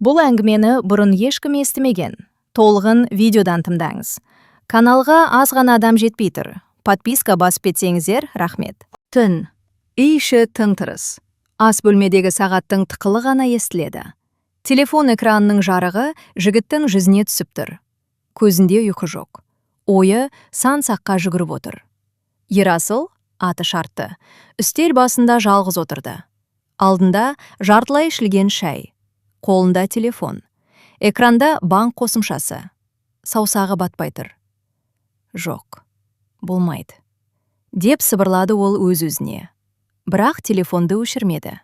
Бұл әңгімені бұрын ешкім естімеген. Толығын видеодан тыңдаңыз. Каналға аз ғана адам жетпей тұр. Подписка басып кетсеңіздер, рахмет. Түн. Үй іші тым-тырыс. Ас бөлмедегі сағаттың тықылы ғана естіледі. Телефон экранының жарығы жігіттің жүзіне түсіп тұр. Көзінде ұйқы жоқ. Ойы сан-саққа жүгіріп отыр. Ерасыл, аты шартты, үстел басында жалғыз отырды. Алдында жартылай ішілген шай. Қолында телефон. Экранда банк қосымшасы. Саусағы батпай тұр. Жоқ, болмайды. Деп сыбырлады ол өз-өзіне. Бірақ телефонды өшірмеді.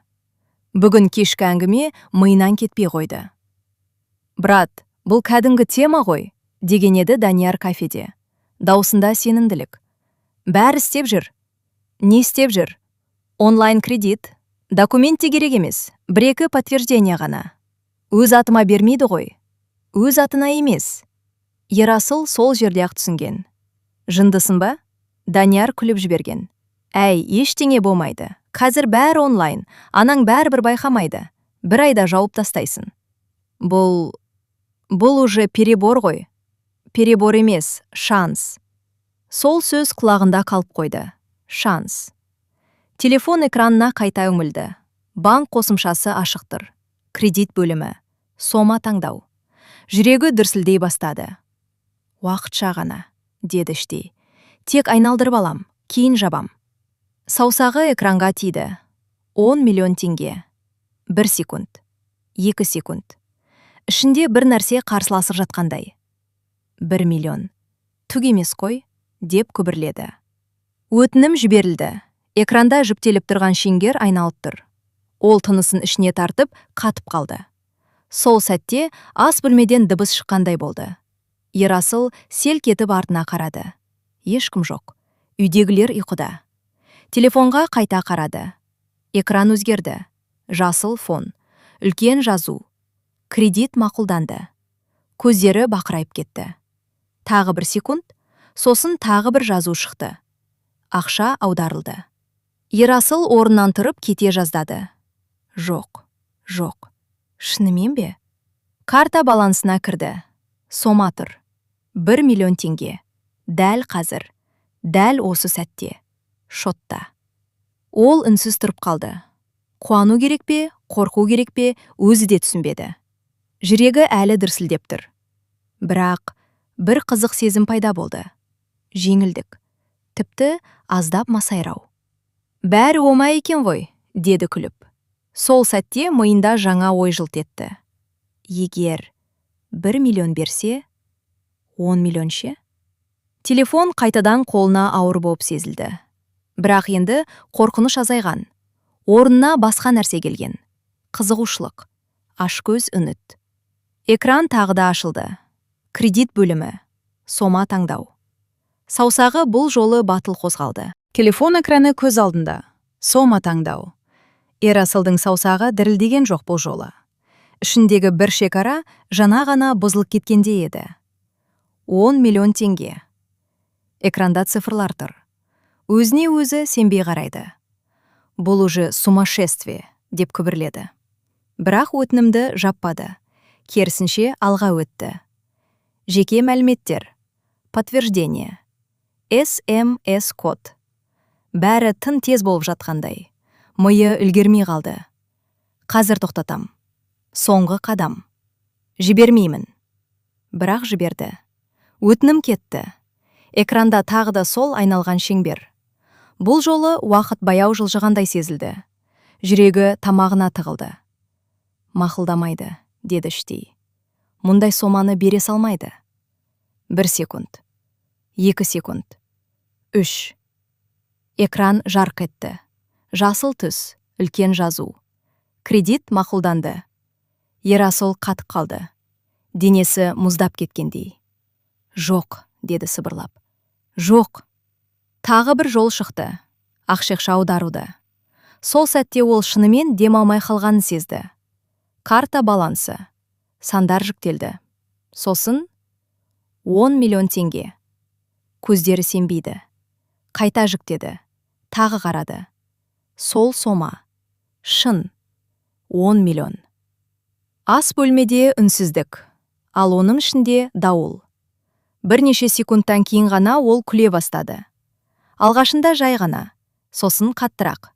Бүгін кешкі әңгіме миынан кетпей қойды. Брат, бұл кәдімгі тема ғой, деген еді Данияр кафеде. Даусында сенімділік. Бәрі істеп жүр. Не істеп жүр? Онлайн кредит. Документ те керек емес. Бір-екі подтверждение ғана. Өз атыма бермейді ғой. Өз атына емес. Ерасыл сол жерде-ақ түсінген. Жындысың ба? Данияр күліп жіберген. Әй, ештеңе болмайды. Қазір бәрі онлайн. Анаң бәрібір байқамайды. Бір айда жауып тастайсың. Бұл уже перебор ғой. Перебор емес, шанс. Сол сөз құлағында қалып қойды. Шанс. Телефон экранына қайта үңілді. Банк қосымшасы ашық тұр. Кредит бөлімі. Сома таңдау. Жүрегі дүрсілдей бастады. Уақытша ғана, деді іштей. Тек айналдырып алам, кейін жабам. Саусағы экранға тиді. 10 миллион теңге. 1 секунд. 2 секунд. Ішінде бір нәрсе қарсыласып жатқандай. 1 миллион. Түк емес қой, деп күбірледі. Өтінім жіберілді. Экранда жүктеліп тұрған шеңгер айналып тұр. Ол тынысын ішіне тартып, қатып қалды. Сол сәтте ас бөлмеден дыбыс шыққандай болды. Ерасыл селк етіп артына қарады. Ешкім жоқ. Үйдегілер ұйқыда. Телефонға қайта қарады. Экран өзгерді. Жасыл фон. Үлкен жазу. Кредит мақұлданды. Көздері бақырайып кетті. Тағы 1 секунд, сосын тағы бір жазу шықты. Ақша аударылды. Ерасыл орнынан тұрып кете жаздады. Жоқ. Шынымен бе? Карта балансына кірді. Сома тұр. 1 миллион теңге. Дәл қазір. Дәл осы сәтте. Шотта. Ол үнсіз тұрып қалды. Қуану керек пе, қорқу керек пе, өзі де түсінбеді. Жүрегі әлі дүрсілдеп тұр. Бірақ бір қызық сезім пайда болды. Жеңілдік. Тіпті аздап масайрау. Бәрі оңай екен ғой, деді күліп. Сол сәтте миында жаңа ой жылт етті. Егер 1 миллион берсе, 10 миллион ше? Телефон қайтадан қолына ауыр болып сезілді. Бірақ енді қорқыныш азайған. Орнына басқа нәрсе келген. Қызығушылық. Ашкөз үміт. Экран тағы да ашылды. Кредит бөлімі. Сома таңдау. Саусағы бұл жолы батыл қозғалды. Телефон экраны көз алдында. Сома таңдау. Ерасылдың саусағы дірілдеген жоқ бұл жолы. Ішіндегі бір шекара жаңа ғана бұзылып кеткенде еді. 10 миллион теңге. Экранда цифрлар тұр. Өзіне өзі сенбей қарайды. Бұл уже сумасшествие, деп күбірледі. Бірақ өтінімді жаппады. Керісінше алға өтті. Жеке мәліметтер. Подтверждение. SMS код. Бәрі тым тез болып жатқандай. Миы үлгермей қалды. Қазір тоқтатам. Соңғы қадам. Жібермеймін. Бірақ жіберді. Өтінім кетті. Экранда тағы да сол айналған шеңбер. Бұл жолы уақыт баяу жылжығандай сезілді. Жүрегі тамағына тығылды. Мақұлдамайды, деді іштей. Мұндай соманы бере салмайды. 1 секунд. 2 секунд. 3. Экран жарқ етті. Жасыл түс, үлкен жазу. Кредит мақұлданды. Ерасыл қатып қалды. Денесі мұздап кеткендей. Жоқ, деді сыбырлап. Жоқ. Тағы бір жол шықты. Ақшекша аударуды. Сол сәтте ол шынымен дем алмай қалғанын сезді. Карта балансы. Сандар жүктелді. Сосын 10 миллион теңге. Көздері сенбейді. Қайта жүктеді. Тағы қарады. Сол сома. Шын. 10 миллион. Ас бөлмеде үнсіздік, ал оның ішінде дауыл. Бірнеше секундтан кейін ғана ол күле бастады. Алғашында жай ғана, сосын қаттырақ.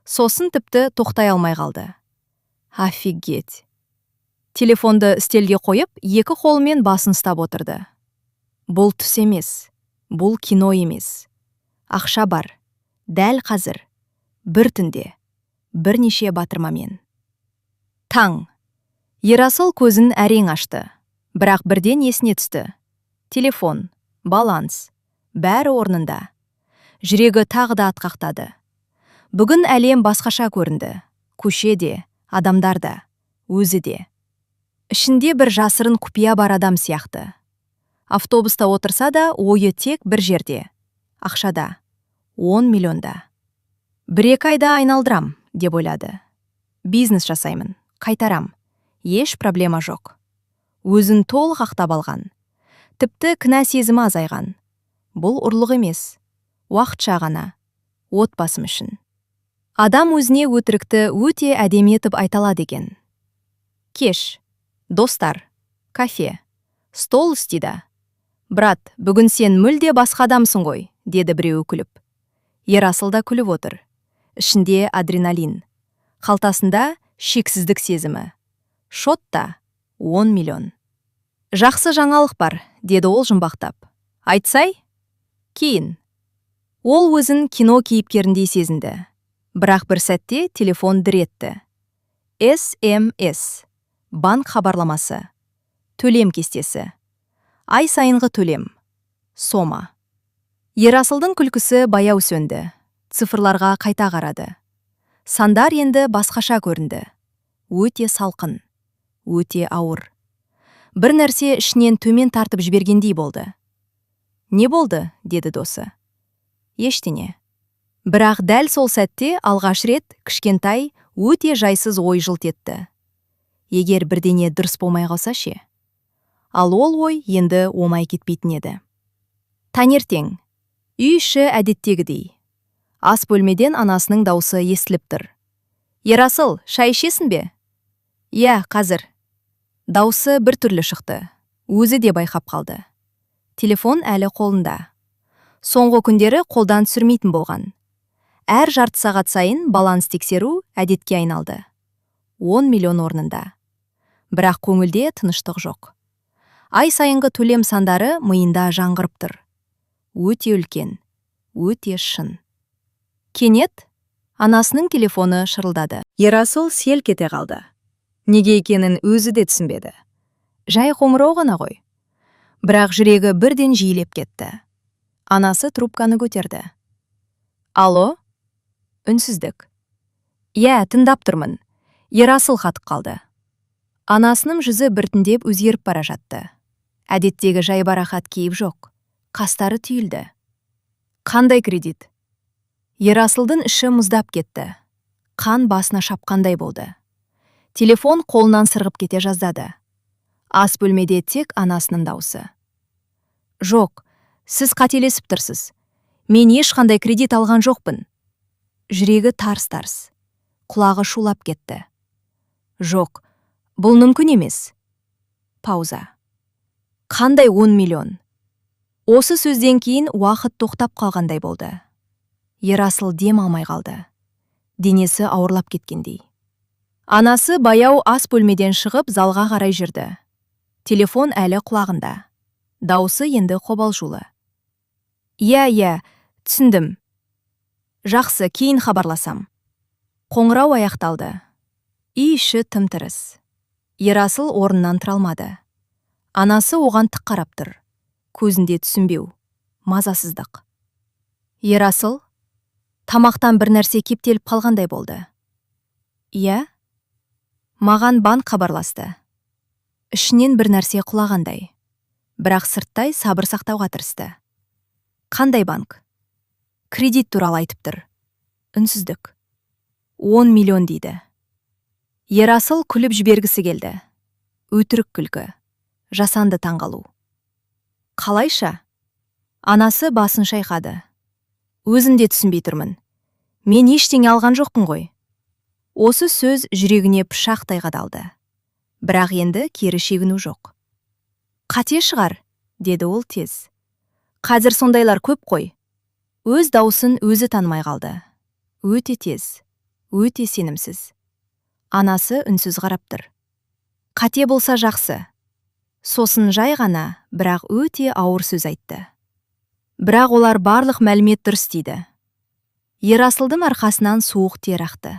Сосын тіпті тоқтай алмай қалды. Офигеть. Телефонды стелге қойып, екі қолымен басын ұстап отырды. Бұл түс емес, бұл кино емес. Ақша бар, дәл қазір, бір түнде, бірнеше батырмамен. Таң. Ерасыл көзін әрең ашты, бірақ бірден есіне түсті. Телефон, баланс, бәрі орнында. Жүрегі тағы да атқақтады. Бүгін әлем басқаша көрінді. Көше де, адамдар да, өзі де. Ішінде бір жасырын құпия бар адам сияқты. Автобуста отырса да, ойы тек бір жерде. Ақшада, 10 миллионда. Бір-екі айда айналдырам, деп ойлады. Бизнес жасаймын, қайтарам. Еш проблема жоқ. Өзін толық ақтап алған. Тіпті кінә сезімі азайған. Бұл ұрлық емес. Уақытша ғана. Отбасым үшін. Адам өзіне өтірікті өте әдемі етіп айтала деген. Кеш. Достар. Кафе. Стол үстиді. Брат, бүгін сен мүлде басқа адамсың ғой, деді біреуі күліп. Ерасыл да күліп отыр. Ішінде адреналин. Қалтасында шексіздік сезімі. Шотта 10 миллион. Жақсы жаңалық бар, деді ол жұмбақтап. Айтсай? Кейін. Ол өзін кино кейіпкеріндей сезінді. Бірақ бір сәтте телефон дір етті. СМС. Банк хабарламасы. Төлем кестесі. Ай сайынғы төлем. Сома. Ерасылдың күлкісі баяу сөнді. Цифрларға қайта қарады. Сандар енді басқаша көрінді. Өте салқын. Өте ауыр. Бір нәрсе ішінен төмен тартып жібергендей болды. Не болды, деді досы. Ештеңе. Бірақ дәл сол сәтте алғаш рет кішкентай өте жайсыз ой жылт етті. Егер бірдеңе дұрыс болмай қалса ше? Ал ол ой енді оңай кетпейтін еді. Таңертең. Үй іші әдеттегідей. Ас бөлмеден анасының даусы естіліп тұр. Ерасыл, шай ішесің бе? Иә, қазір. Даусы бір түрлі шықты. Өзі де байқап қалды. Телефон әлі қолында. Соңғы күндері қолдан түсірмейтін болған. Әр жарты сағат сайын баланс тексеру әдетке айналды. 10 миллион орнында. Бірақ көңілде тыныштық жоқ. Ай сайынғы төлем сандары миында жаңғырып тұр. Өте үлкен, өте шын. Кенет анасының телефоны шырылдады. Ерасыл селк ете қалды. Неге екенін өзі де түсінбеді. Жай қоңырау ғана ғой. Бірақ жүрегі бірден жиілеп кетті. Анасы трубканы көтерді. Алло? Үнсіздік. Иә, тыңдап тұрмын. Ерасыл қатып қалды. Анасының жүзі біртіндеп өзгеріп бара жатты. Әдеттегі жайбарақат кейіп жоқ. Қастары түйілді. Қандай кредит? Ерасылдың іші мұздап кетті. Қан басына шапқандай болды. Телефон қолынан сырғып кете жаздады. Ас бөлмеде тек анасының даусы. Жоқ, сіз қателесіп тұрсыз. Мен ешқандай кредит алған жоқпын. Жүрегі тарс-тарс. Құлағы шулап кетті. Жоқ, бұл мүмкін емес. Пауза. Қандай 10 миллион? Осы сөзден кейін уақыт тоқтап қалғандай болды. Ерасыл дем алмай қалды. Денесі ауырлап кеткендей. Анасы баяу ас бөлмеден шығып залға қарай жүрді. Телефон әлі құлағында. Даусы енді қобалжулы. Иә, түсіндім. Жақсы, кейін хабарласам. Қоңырау аяқталды. Үй іші тым-тырыс. Ерасыл орнынан тұра алмады. Анасы оған тік қарап тұр. Көзінде түсінбеу, мазасыздық. Ерасыл, тамақтан бір нәрсе кептеліп қалғандай болды. Иә? Маған банк хабарласты. Ішінен бір нәрсе құлағандай. Бірақ сырттай сабыр сақтауға тырысты. Қандай банк? Кредит туралы айтып тұр. Үнсіздік. 10 миллион дейді. Ерасыл күліп жібергісі келді. Өтірік күлкі. Жасанды таңғалу. Қалайша? Анасы басын шайқады. Өзім де түсінбей тұрмын. Мен ештеңе алған жоқпын ғой. Осы сөз жүрегіне пышақтай қадалды. Бірақ енді кері шегіну жоқ. Қате шығар, деді ол тез. Қазір сондайлар көп қой. Өз даусын өзі танымай қалды. Өте тез, өте сенімсіз. Анасы үнсіз қарап тұр. Қате болса жақсы. Сосын жай ғана, бірақ өте ауыр сөз айтты. Бірақ олар барлық мәлімет дұрыс дейді. Ерасылдың арқасынан суық тер ақты.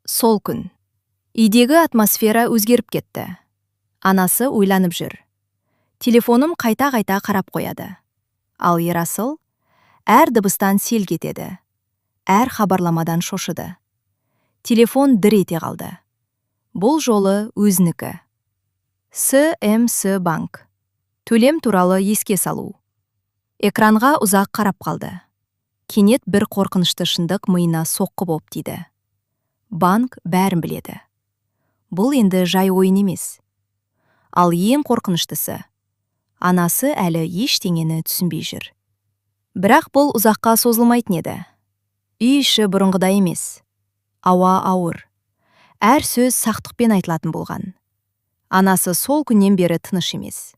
Сол күн. Үйдегі атмосфера өзгеріп кетті. Анасы ойланып жүр. Телефоным қайта-қайта қарап қояды. Ал Ерасыл әр дыбыстан селк етеді. Әр хабарламадан шошыды. Телефон дір ете қалды. Бұл жолы өзінікі. СМС банк. Төлем туралы еске салу. Экранға ұзақ қарап қалды. Кенет бір қорқынышты шындық миына соққы боп тиді. Банк бәрін біледі. Бұл енді жай ойын емес. Ал ең қорқыныштысы, анасы әлі ештеңені түсінбей жүр. Бірақ бұл ұзаққа созылмайтын еді. Үй іші бұрынғыдай емес. Ауа ауыр. Әр сөз сақтықпен айтылатын болған. Анасы сол күннен бері тыныш емес.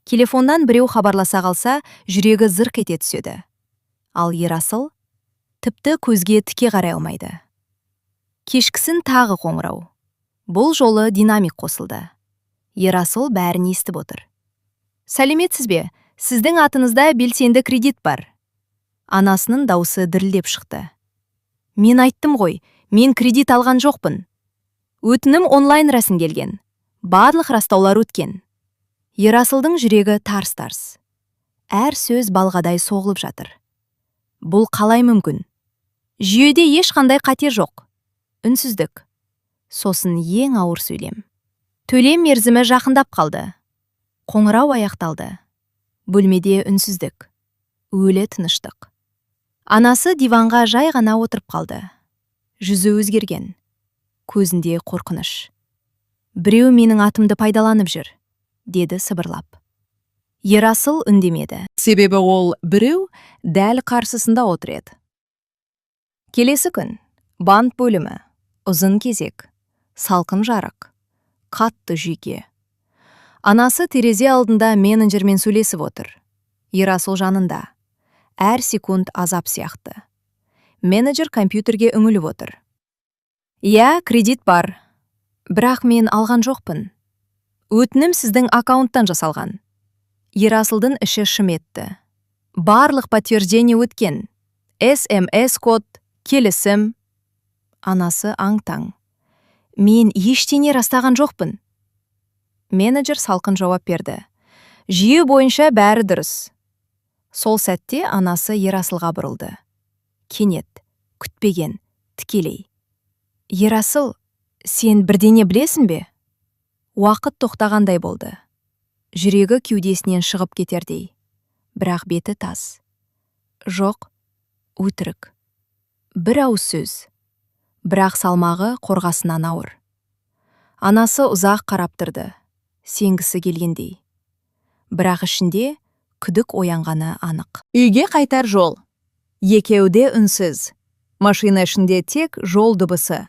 Телефондан біреу хабарласа қалса, жүрегі зырқ ете түседі. Ал Ерасыл тіпті көзге тіке қарай алмайды. Кешкісін тағы қоңырау. Бұл жолы динамик қосылды. Ерасыл бәрін естіп отыр. Сәлеметсіз бе? Сіздің атыңызда белсенді кредит бар. Анасының даусы дірілдеп шықты. Мен айттым ғой, мен кредит алған жоқпын. Өтінім онлайн рәсімделген. Барлық растаулар өткен. Ерасылдың жүрегі тарс-тарс. Әр сөз балғадай соғылып жатыр. Бұл қалай мүмкін? Жүйеде ешқандай қате жоқ. Үнсіздік. Сосын ең ауыр сөйлем. Төлем мерзімі жақындап қалды. Қоңырау аяқталды. Бөлмеде үнсіздік. Өлі тыныштық. Анасы диванға жай ғана отырып қалды. Жүзі өзгерген. Көзінде қорқыныш. Біреу менің атымды пайдаланып жүр, деді сыбырлап. Ерасыл үндемеді. Себебі ол біреу дәл қарсысында отыр еді. Келесі күн. Банк бөлімі. Ұзын кезек. Салқын жарық. Қатты жүйке. Анасы терезе алдында менеджермен сөйлесіп отыр. Ерасыл жанында. Әр секунд азап сияқты. Менеджер компьютерге үңіліп отыр. Я, кредит бар. Бірақ мен алған жоқпын. Өтінім сіздің аккаунттан жасалған. Ерасылдың іші шым етті. Барлық подтверждение өткен. СМС код, келісім. Анасы аң-таң. Мен ештеңе растаған жоқпын. Менеджер салқын жауап берді. Жүйе бойынша бәрі дұрыс. Сол сәтте анасы Ерасылға бұрылды. Кенет, күтпеген, тікелей. Ерасыл, сен бірдеңе білесің бе? Уақыт тоқтағандай болды. Жүрегі кеудесінен шығып кетердей. Бірақ беті тас. Жоқ, өтірік. Бір ауыз сөз. Бірақ салмағы қорғасынан ауыр. Анасы ұзақ қарап тұрды. Сенгісі келгендей. Бірақ ішінде күдік оянғаны анық. Үйге қайтар жол. Екеуде үнсіз. Машина ішінде тек жол дыбысы.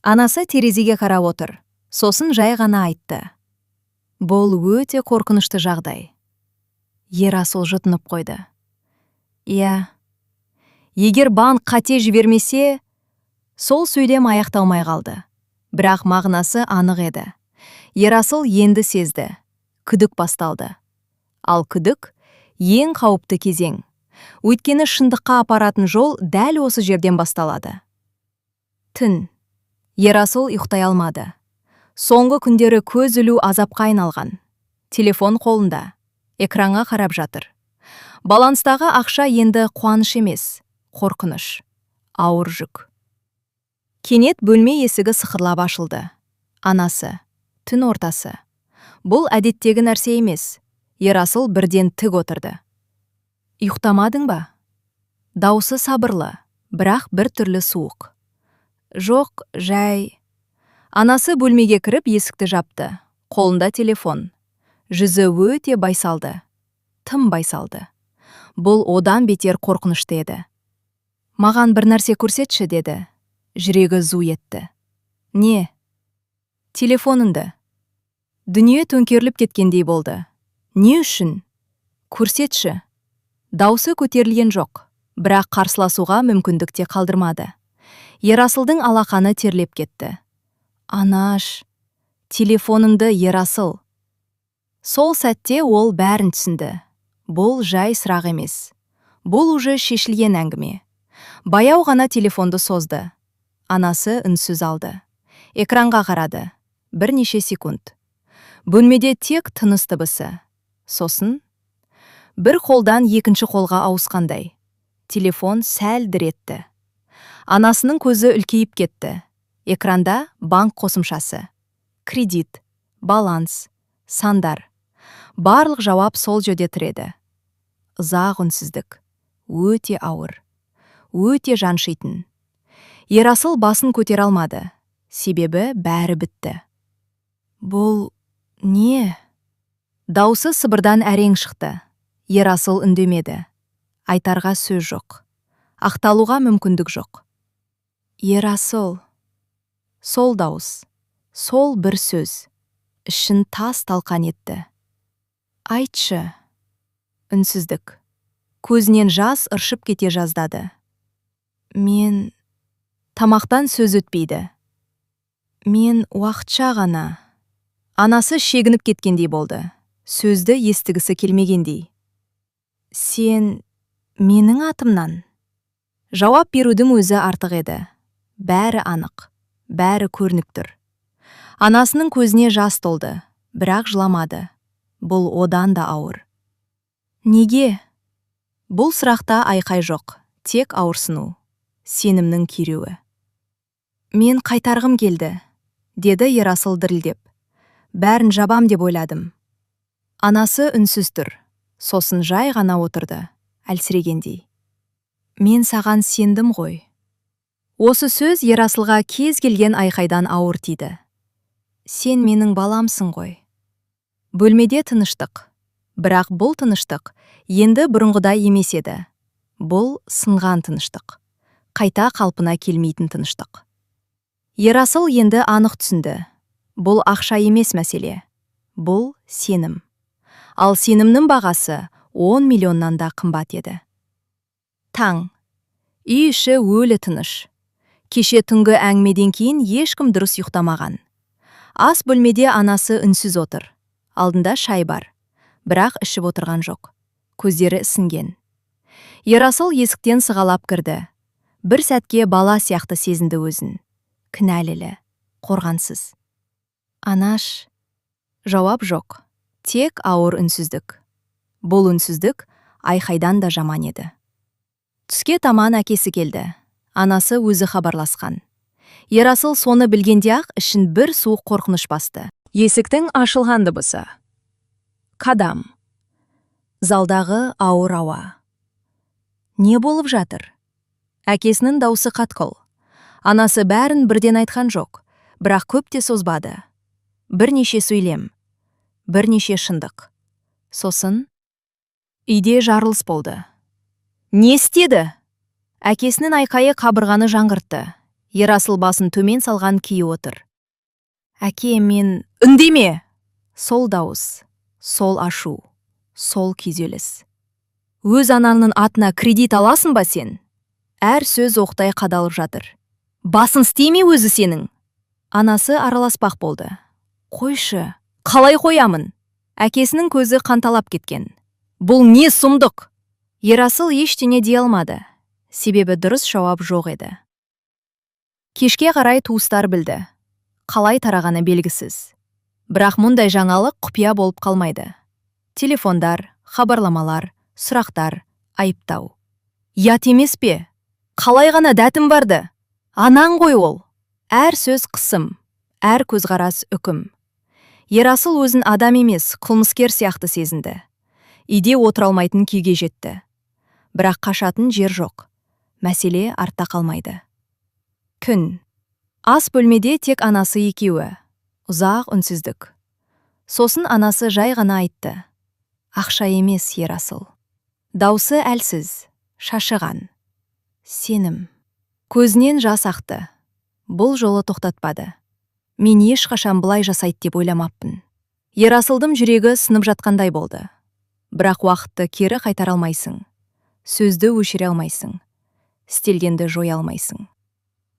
Анасы терезеге қарап отыр. Сосын жай ғана айтты. Бұл өте қорқынышты жағдай. Ерасыл жұтынып қойды. Иә. Егер банк қате жібермесе, сол сөйлем аяқталмай қалды. Бірақ мағынасы анық еді. Ерасыл енді сезді. Күдік басталды. Ал күдік ең қауіпті кезең. Өйткені шындыққа апаратын жол дәл осы жерден басталады. Түн. Ерасыл ұйықтай алмады. Соңғы күндері көз ілу азапқа айналған. Телефон қолында. Экранға қарап жатыр. Баланстағы ақша енді қуаныш емес, қорқыныш, ауыр жүк. Кенет бөлме есігі сықырлап ашылды. Анасы. Түн ортасы. Бұл әдеттегі нәрсе емес. Ерасыл бірден тік отырды. Ұйықтамадың ба? Даусы сабырлы, бірақ бір түрлі суық. Жоқ, жай. Анасы бөлмеге кіріп есікті жапты. Қолында телефон. Жүзі өте байсалды. Тым байсалды. Бұл одан бетер қорқынышты еді. Маған бір нәрсе көрсетші, деді. Жүрегі зу етті. Не? Телефоныңды. Дүние төңкеріліп кеткендей болды. Не үшін? Көрсетші. Даусы көтерілген жоқ, бірақ қарсыласуға мүмкіндікте қалдырмады. Ерасылдың алақаны терлеп кетті. Анаш, телефоныңды, Ерасыл. Сол сәтте ол бәрін түсінді. Бұл жай сұрақ емес. Бұл уже шешілген әңгіме. Баяу ғана телефонды созды. Анасы үнсіз алды. Экранға қарады. Бірнеше секунд. Бөлмеде тек тыныс дыбысы. Сосын бір қолдан екінші қолға ауысқандай. Телефон сәл дір етті. Анасының көзі үлкейіп кетті. Экранда банк қосымшасы. Кредит, баланс, сандар. Барлық жауап сол жерде тұреді. Ұзақ үнсіздік. Өте ауыр. Өте жаншитын. Ерасыл басын көтере алмады. Себебі бәрі бітті. Бұл не? Даусы сыбырдан әрең шықты. Ерасыл үндемеді. Айтарға сөз жоқ. Ақталуға мүмкіндік жоқ. Ерасыл. Сол дауыс. Сол бір сөз. Ішін тас талқан етті. Айтшы. Үнсіздік. Көзінен жас ыршып кете жаздады. Мен... Тамақтан сөз өтпейді. Мен уақытша ғана. Анасы шегініп кеткендей болды. Сөзді естігісі келмегендей. Сен менің атымнан. Жауап берудің өзі артық еді. Бәрі анық, бәрі көрініп тұр. Анасының көзіне жас толды, бірақ жыламады. Бұл одан да ауыр. Неге? Бұл сұрақта айқай жоқ, тек ауырсыну, сенімнің күйреуі. Мен қайтарғым келді, деді Ерасыл дірілдеп. Бәрін жабам деп ойладым. Анасы үнсіз тұр. Сосын жай ғана отырды, әлсірегендей. Мен саған сендім ғой. Осы сөз Ерасылға кез келген айқайдан ауыр тиді. Сен менің баламсың ғой. Бөлмеде тыныштық. Бірақ бұл тыныштық енді бұрынғыдай емес еді. Бұл сынған тыныштық. Қайта қалпына келмейтін тыныштық. Ерасыл енді анық түсінді. Бұл ақша емес мәселе. Бұл сенім. Ал сенімнің бағасы 10 миллионнан да қымбат еді. Таң. Үй іші өлі тыныш. Кеше түнгі әңгімеден кейін ешкім дұрыс ұйықтамаған. Ас бөлмеде анасы үнсіз отыр. Алдында шай бар. Бірақ ішіп отырған жоқ. Көздері ісінген. Ерасыл есіктен сығалап кірді. Бір сәтке бала сияқты сезінді өзін. Кінәлілі, қорғансыз. Анаш. Жауап жоқ. Тек ауыр үнсіздік. Бұл үнсіздік айқайдан да жаман еді. Түске таман әкесі келді. Анасы өзі хабарласқан. Ерасыл соны білгенде-ақ ішін бір суық қорқыныш басты. Есіктің ашылған дыбысы. Қадам. Залдағы ауыр ауа. Не болып жатыр? Әкесінің даусы қатқыл. Анасы бәрін бірден айтқан жоқ, бірақ көп те созбады. Бірнеше сөйлем. Бірнеше шындық. Сосын үйде жарылыс болды. Не істеді? Әкесінің айқайы қабырғаны жаңғыртты. Ерасыл басын төмен салған күйі отыр. Әке, мен... Үндеме! Сол дауыс, сол ашу, сол күйзеліс. Өз анаңның атына кредит аласың ба сен? Әр сөз оқтай қадалып жатыр. Басын істеме өзі сенің. Анасы араласпақ болды. Қойшы. Қалай қоямын? Әкесінің көзі қанталап кеткен. Бұл не сұмдық? Ерасыл ештеңе дей алмады. Себебі дұрыс жауап жоқ еді. Кешке қарай туыстар білді. Қалай тарағаны белгісіз. Бірақ мұндай жаңалық құпия болып қалмайды. Телефондар, хабарламалар, сұрақтар, айыптау. Ят емес пе? Қалай ғана дәтім барды? Анаң ғой ол. Әр сөз қысым, әр көзқарас үкім. Ерасыл өзін адам емес, қылмыскер сияқты сезінді. Үйде отыра алмайтын күйге жетті. Бірақ қашатын жер жоқ. Мәселе артта қалмайды. Күн. Ас бөлмеде тек анасы екеуі. Ұзақ үнсіздік. Сосын анасы жай ғана айтты. Ақша емес, Ерасыл. Даусы әлсіз, шашыған. Сенім. Көзінен жас ақты. Бұл жолы тоқтатпады. Мен ешқашан бұлай жасайды деп ойламаппын. Ерасылдың жүрегі сынып жатқандай болды. Бірақ уақытты кері қайтара алмайсың. Сөзді өшіре алмайсың. Істелгенді жоя алмайсың.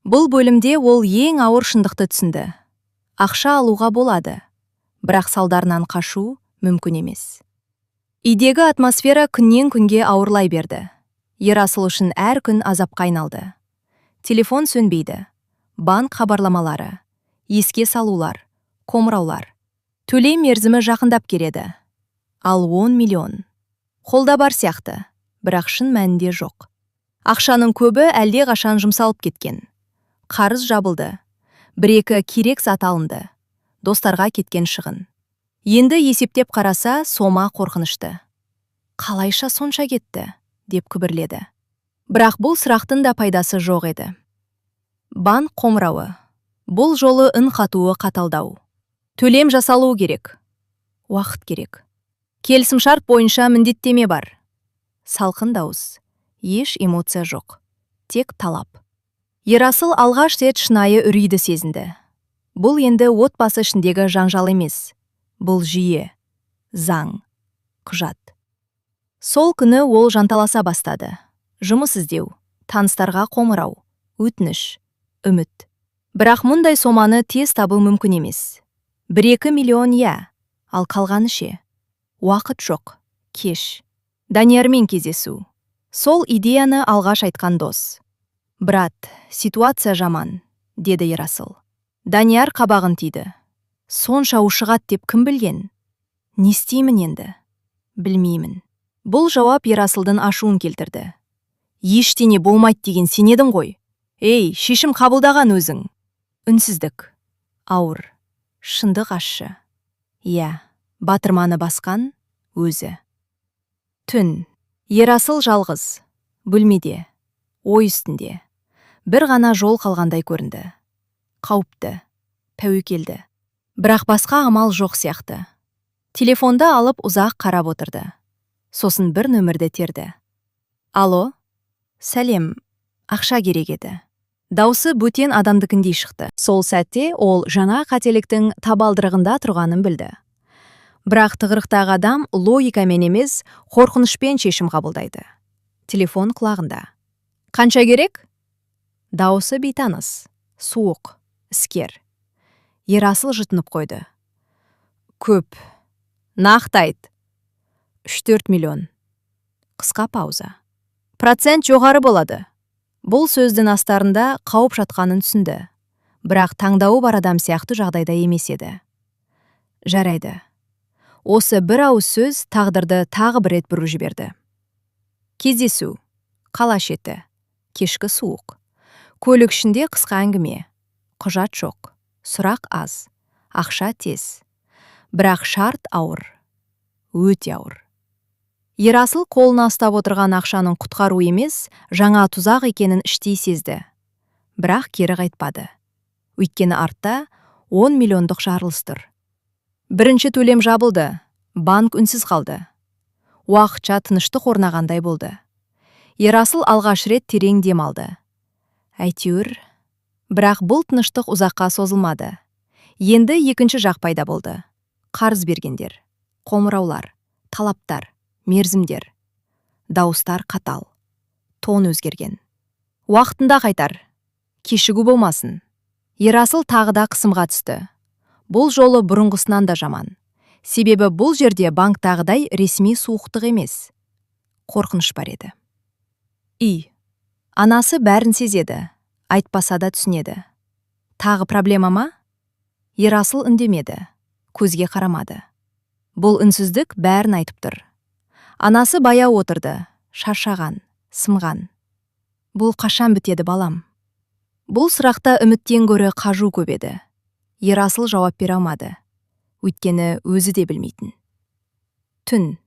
Бұл бөлімде ол ең ауыр шындықты түсінді. Ақша алуға болады, бірақ салдарынан қашу мүмкін емес. Үйдегі атмосфера күннен күнге ауырлай берді. Ерасыл үшін әр күн азапқа айналды. Телефон сөнбейді. Банк хабарламалары, еске салулар, қоңыраулар. Төлем мерзімі жақындап келеді. Ал 10 миллион. Қолда бар сияқты, бірақ шын мәнінде жоқ. Ақшаның көбі әлде қашан жұмсалып кеткен. Қарыз жабылды. Бір-екі керек зат алынды. Достарға кеткен шығын. Енді есептеп қараса, сома қорқынышты. Қалайша сонша кетті, деп күбірледі. Бірақ бұл сұрақтың да пайдасы жоқ еді. Банк қоңырауы. Бұл жолы үн қатуы қаталдау. Төлем жасалуы керек. Уақыт керек. Келісімшарт бойынша міндеттеме бар. Салқын дауыс. Еш эмоция жоқ. Тек талап. Ерасыл алғаш рет шынайы үрейді сезінді. Бұл енді отбасы ішіндегі жанжал емес. Бұл жүйе, заң, құжат. Сол күні ол жанталаса бастады. Жұмыс іздеу, таныстарға қоңырау, өтініш, үміт. Бірақ мұндай соманы тез табу мүмкін емес. 1-2 миллион ал қалғаны ше. Уақыт жоқ, кеш. Даниярмен кездесу. Сол идеяны алғаш айтқан дос. Брат, ситуация жаман, деді Ерасыл. Данияр қабағын тиді. Сонша ушығат деп кім білген? Не істеймін енді? Білмеймін. Бұл жауап Ерасылдың ашуын келтірді. Ештеңе болмайды деген сен едің ғой. Ей, шешім қабылдаған өзің. Үнсіздік. Ауыр. Шындық ащы. Батырманы басқан өзі. Түн. Ерасыл жалғыз. Бөлмеде. Ой үстінде. Бір ғана жол қалғандай көрінді. Қауіпті. Тәуекелді. Бірақ басқа амал жоқ сияқты. Телефонды алып ұзақ қарап отырды. Сосын бір нөмірді терді. Алло? Сәлем. Ақша керек еді. Даусы бөтен адамдыкіндей шықты. Сол сәтте ол жаңа қателіктің табалдырығында тұрғанын білді. Бірақ тығырықтағы адам логикамен емес, қорқынышпен шешім қабылдайды. Телефон құлағында. Қанша керек? Даусы бейтаныс, суық, іскер. Ерасыл жұтынып қойды. Көп. Нақты айт. 3-4 миллион. Қысқа пауза. Процент жоғары болады. Бұл сөздің астарында қауіп жатқанын түсінді. Бірақ таңдауы бар адам сияқты жағдайда емес еді. Жарайды. Осы бір ауыз сөз тағдырды тағы бір рет бұрып жіберді. Кездесу. Қала шеті. Кешкі суық. Көлік ішінде қысқа әңгіме. Құжат жоқ. Сұрақ аз. Ақша тез. Бірақ шарт ауыр. Өте ауыр. Ерасыл қолына ұстап отырған ақшаның құтқару емес, жаңа тұзақ екенін іштей сезді. Бірақ кері қайтпады. Өйткені артта 10 миллиондық жарылыс тұр. Бірінші төлем жабылды. Банк үнсіз қалды. Уақытша тыныштық орнағандай болды. Ерасыл алғаш рет терең дем алды. Әйтеуір, бірақ бұл тыныштық ұзаққа созылмады. Енді екінші жақ пайда болды. Қарыз бергендер, қоңыраулар, талаптар, мерзімдер. Дауыстар қатал. Тон өзгерген. Уақытында қайтар. Кешігу болмасын. Ерасыл тағы да қысымға түсті. Бұл жолы бұрынғысынан да жаман. Себебі бұл жерде банктағыдай ресми суықтық емес. Қорқыныш бар еді. Үй. Анасы бәрін сезеді. Айтпаса да түсінеді. Тағы проблема ма? Ерасыл үндемеді. Көзге қарамады. Бұл үнсіздік бәрін айтып тұр. Анасы баяу отырды. Шаршаған, сымған. Бұл қашан бітеді балам? Бұл сұрақта үміттен гөрі қажу көп еді. Ерасыл жауап бере алмады. Өйткені өзі де білмейтін. Түн.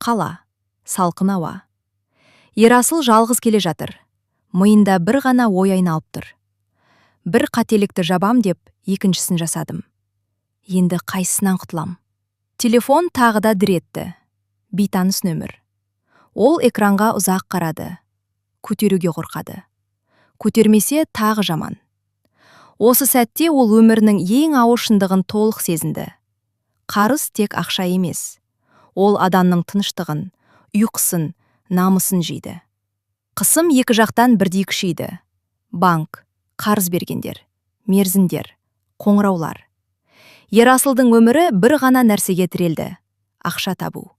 Қала. Салқын ауа. Ерасыл жалғыз келе жатыр. Миында бір ғана ой айналып тұр. Бір қателікті жабам деп, екіншісін жасадым. Енді қайсынан құтылам? Телефон тағы да дір етті. Бейтаныс нөмір. Ол экранға ұзақ қарады. Көтеруге қорқады. Көтермесе тағы жаман. Осы сәтте ол өмірінің ең ауыр шындығын толық сезінді. Қарыз тек ақша емес. Ол адамның тыныштығын, ұйқысын, намысын жейді. Қысым екі жақтан бірдей күшейді. Банк, қарыз бергендер, мерзімдер, қоңыраулар. Ерасылдың өмірі бір ғана нәрсеге тірелді: ақша табу.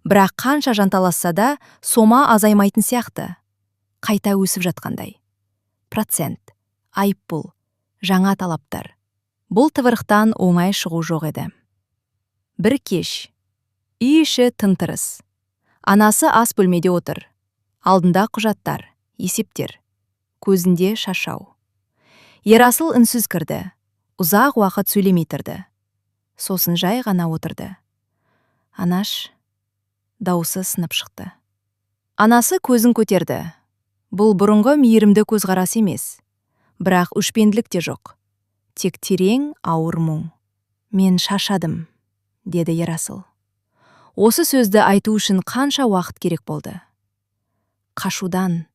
Бірақ қанша жанталасса да, сома азаймайтын сияқты. Қайта өсіп жатқандай. Процент, айыппұл, жаңа талаптар. Бұл тығырықтан оңай шығу жоқ еді. Бір кеш. Үй іші тым-тырыс. Анасы ас бөлмеде отыр. Алдында құжаттар, есептер. Көзінде шашау. Ерасыл үнсіз кірді. Ұзақ уақыт сөйлемей тұрды. Сосын жай ғана отырды. Анаш, дауысы сынып шықты. Анасы көзін көтерді. Бұл бұрынғы мейірімді көзқарас емес. Бірақ өшпенділік те жоқ. Тек терең, ауыр мұң. Мен шашадым, деді Ерасыл. Осы сөзді айту үшін қанша уақыт керек болды? Қашудан,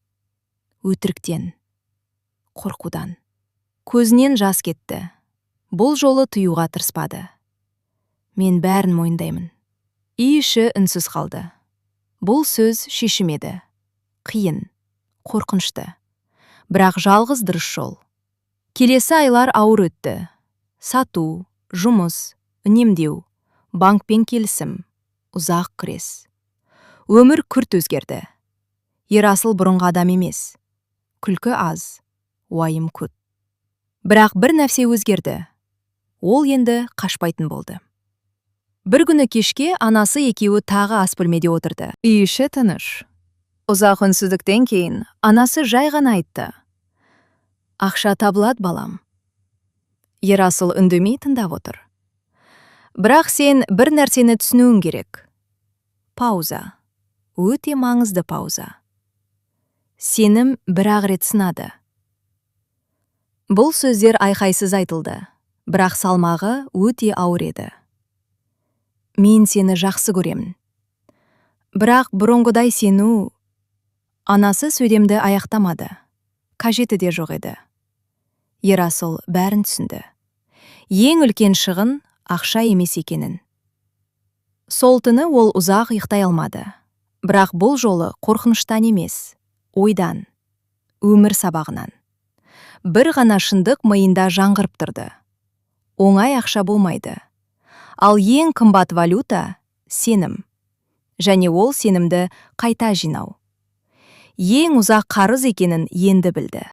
өтіріктен, қорқудан. Көзінен жас кетті. Бұл жолы тыюға тырыспады. Мен бәрін мойындаймын. Үй іші үнсіз қалды. Бұл сөз шешім еді. Қиын, қорқынышты. Бірақ жалғыз дұрыс жол. Келесі айлар ауыр өтті. Сату, жұмыс, үнемдеу, банкпен келісім, ұзақ күрес. Өмір күрт өзгерді. Ерасыл бұрынғы адам емес. Күлкі аз, уайым көп. Бірақ бір нәрсе өзгерді. Ол енді қашпайтын болды. Бір күні кешке анасы екеуі тағы ас бөлмеде отырды. Үй іші тыныш. Ұзақ үнсіздіктен кейін анасы жай ғана айтты: ақша табылады, балам. Ерасыл үндемей тыңдап отыр. Бірақ сен бір нәрсені түсінуің керек. Пауза. Өте маңызды пауза. Сенім бір-ақ рет сынады. Бұл сөздер айқайсыз айтылды, бірақ салмағы өте ауыр еді. Мен сені жақсы көремін. Бірақ бұрынғыдай сену... Анасы сөйлемді аяқтамады. Қажеті де жоқ еді. Ерасыл бәрін түсінді. Ең үлкен шығын ақша емес екенін. Сол түні ол ұзақ ұйықтай алмады. Бірақ бұл жолы қорқыныштан емес, ойдан, өмір сабағынан. Бір ғана шындық миында жаңғырып тұрды. Оңай ақша болмайды. Ал ең қымбат валюта — сенім. Және ол сенімді қайта жинау. Ең ұзақ қарыз екенін енді білді.